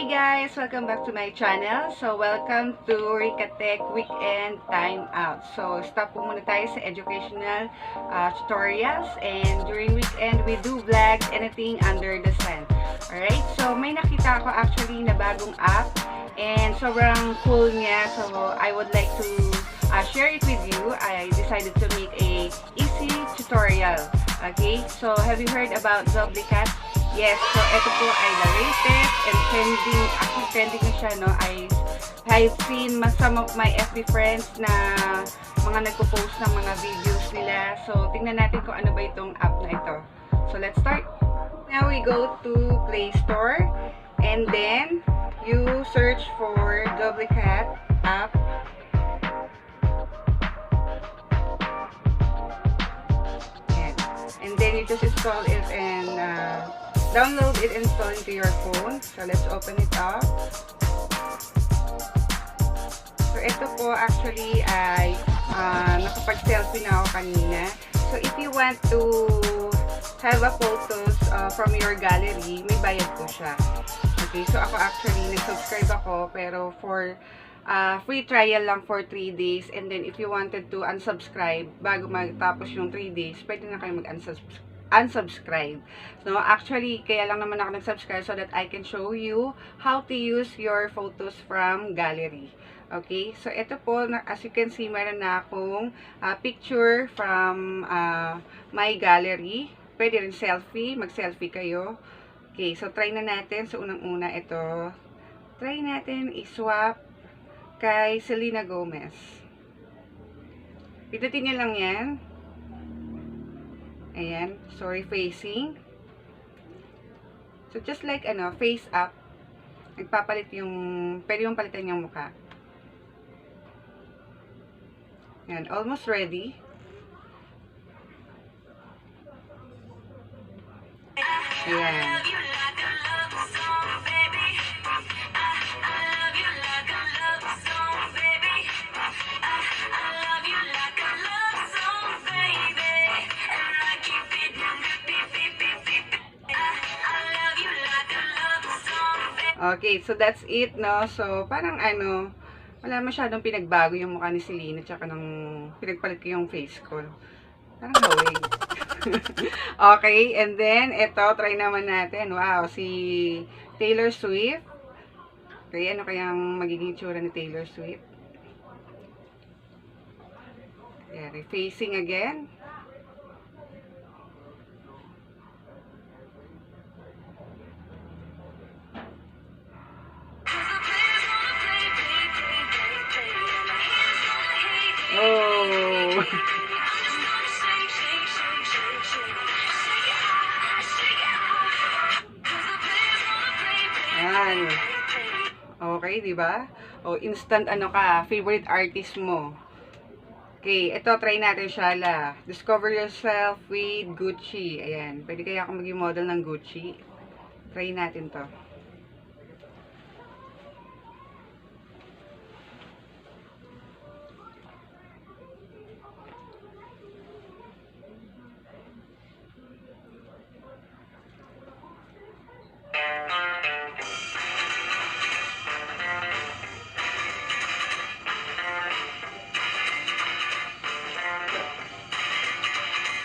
Hi guys! Welcome back to my channel. So, welcome to RICATECH Weekend Timeout. So, stop po muna tayo sa educational tutorials. And during weekend, we do vlogs, anything under the sun. Alright? So, may nakita ako actually na bagong app. And sobrang cool niya. So, I would like to share it with you. I decided to make a easy tutorial. Okay? So, have you heard about Doublicat? Yes, so ito po ay the latest and trending, actually trending na siya, no? I've seen some of my FB friends na mga nagpo-post ng mga videos nila. So, tingnan natin kung ano ba itong app na ito. So, let's start. Now, we go to Play Store and then you search for Doublicat app. And then you just install it and download it, install into your phone. So, let's open it up. So, ito po actually ay nakapag-selfie na ako kanina. So, if you want to have a photos from your gallery, may bayad po siya. Okay, so ako actually nag-subscribe ako pero for free trial lang for 3 days. And then, if you wanted to unsubscribe bago magtapos yung 3 days, pwede na kayo unsubscribe. So, actually, kaya lang naman ako nag-subscribe so that I can show you how to use your photos from gallery. Okay? So, ito po, as you can see, meron na akong picture from my gallery. Pwede rin selfie. Mag-selfie kayo. Okay, so try na natin. So, unang-una ito. Try natin i-swap kay Selena Gomez. Pindutin nyo lang yan. Ayan. So, refacing. So, just like, face up. Nagpapalit yung, pwede yung palitan yung mukha. Ayan. Almost ready. Ayan. Okay, so that's it, no? So, parang wala masyadong pinagbago yung mukha ni Selena tsaka nung pinagpalit ko yung face ko. Parang hawig. Okay, and then, ito, try naman natin. Wow, si Taylor Swift. Okay, ano kayang magiging tsura ni Taylor Swift? Yeah, refacing again. Oh. Yan. Okay, di ba? O, instant favorite artist mo. Okay, ito, try natin siya la. Discover yourself with Gucci. Ayan, pwede kaya akong maging model ng Gucci. Try natin to.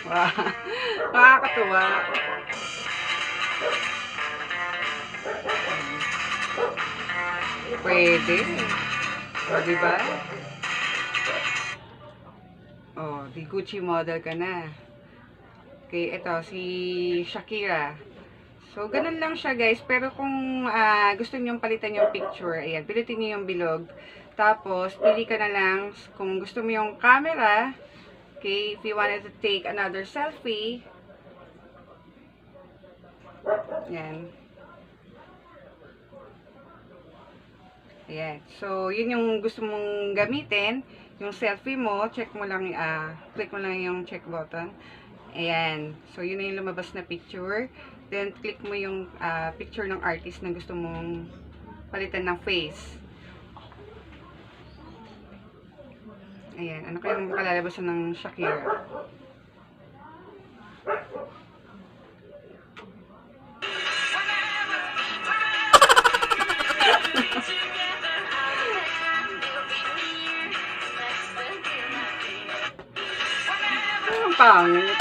Wow. Nakakatuwa. Pwede. O, diba? O, di Gucci model ka na. Okay, ito, si Shakira. So, ganun lang siya, guys. Pero kung gusto nyo palitan yung picture, ayan, pilitin nyo yung bilog. Tapos, pili ka na lang kung gusto mo yung camera. Okay, if you wanted to take another selfie, yan. Ayan. So, yun yung gusto mong gamitin. Yung selfie mo, check mo lang, click mo lang yung check button. Ayan. So, yun na yung lumabas na picture. Then, click mo yung picture ng artist na gusto mong palitan ng face. Ayan, ano kayang kalalabasan ng Shakira? pangit.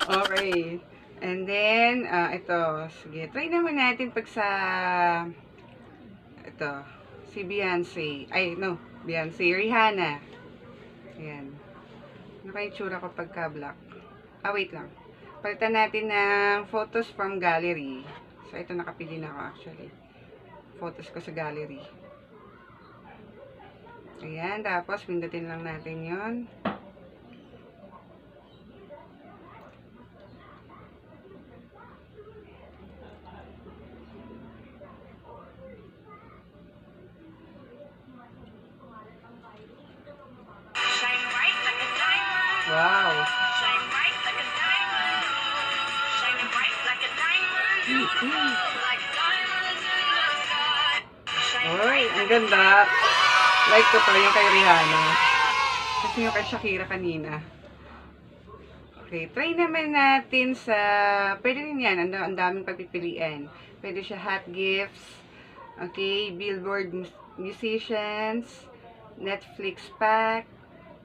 Okay. And then, ito. Sige, try naman natin pag sa, ito, si Beyonce. Ay, no, Beyonce, Rihanna. Ayan. Ano kaya yung tsura ko pagka black? Wait lang. Palitan natin ng photos from gallery. So, ito nakapili na ako actually. Photos ko sa gallery. Ayan, tapos pindutin lang natin yon. Wow! Shine bright like a diamond. Shining bright like a diamond. Like diamonds in the sky. Oy, ang ganda. Like ko to, yung kay Rihanna. Kasi yung kay Shakira kanina. Okay, try naman natin sa, pwede rin yan, ang daming pagpipilian. Pwede siya hot gifts, okay, Billboard musicians, Netflix pack,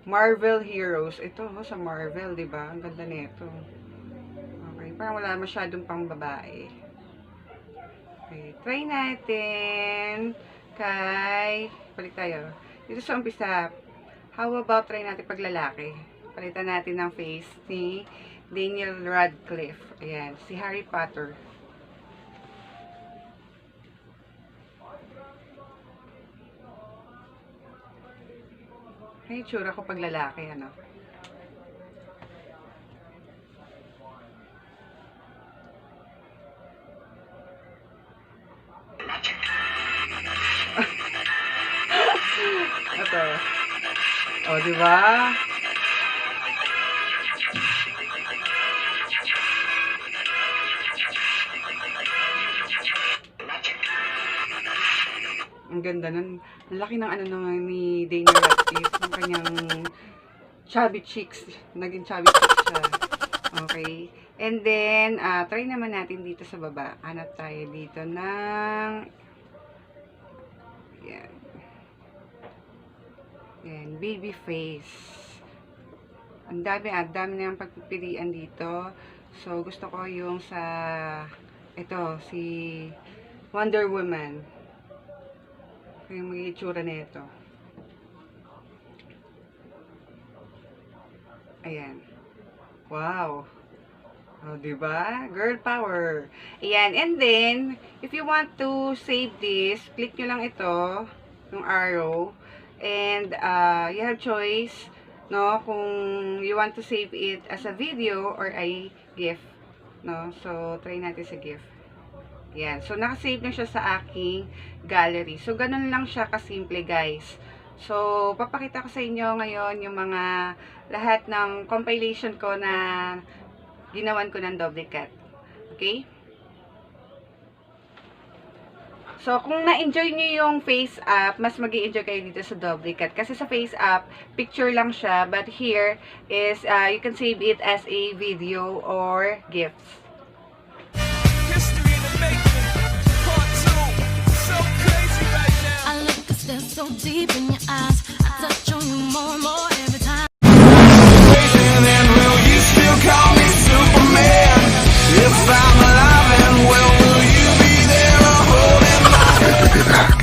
Marvel Heroes. Ito, sa Marvel, di ba? Ang ganda nito. Okay, parang wala masyadong pang babae. Okay, try natin kay, balik tayo. Dito sa umpisa, how about try natin pag lalaki? Palitan natin ng face ni Daniel Radcliffe. Ayan, si Harry Potter. Ay, tsura ko pag lalaki, ano? Ito. O, diba? Ang ganda nun. Ang laki ng ano naman ni Daniel Radcliffe. Ang kanyang chubby cheeks. Naging chubby cheeks siya. Okay. And then, try naman natin dito sa baba. Hanap tayo dito ng yan. Yan. Baby face. Ang dami na yung pagpipilian dito. So, gusto ko yung sa ito, si Wonder Woman. Yung mga itsura na ito. Ayan. Wow. O, diba? Girl power. Ayan. And then, if you want to save this, click nyo lang ito, yung arrow. And, you have choice, no? Kung you want to save it as a video or a GIF. No? So, try natin sa GIF. Yan. So, nakasave na siya sa aking gallery. So, ganun lang siya kasimple, guys. So, papakita ko sa inyo ngayon yung mga lahat ng compilation ko na ginawan ko ng Doublicat. Okay? So, kung na-enjoy nyo yung face app, mas mag-i-enjoy kayo dito sa Doublicat. Kasi sa face app, picture lang siya. But here is, you can save it as a video or GIFs. So deep in your eyes, I touch on you more and more every time. And will you still call me Superman? If I'm alive and well, will you be there holding my hand?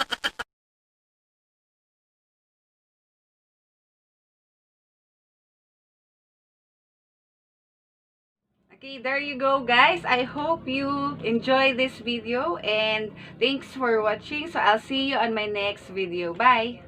Okay, there you go, guys. I hope you enjoy this video and thanks for watching. So, I'll see you on my next video. Bye!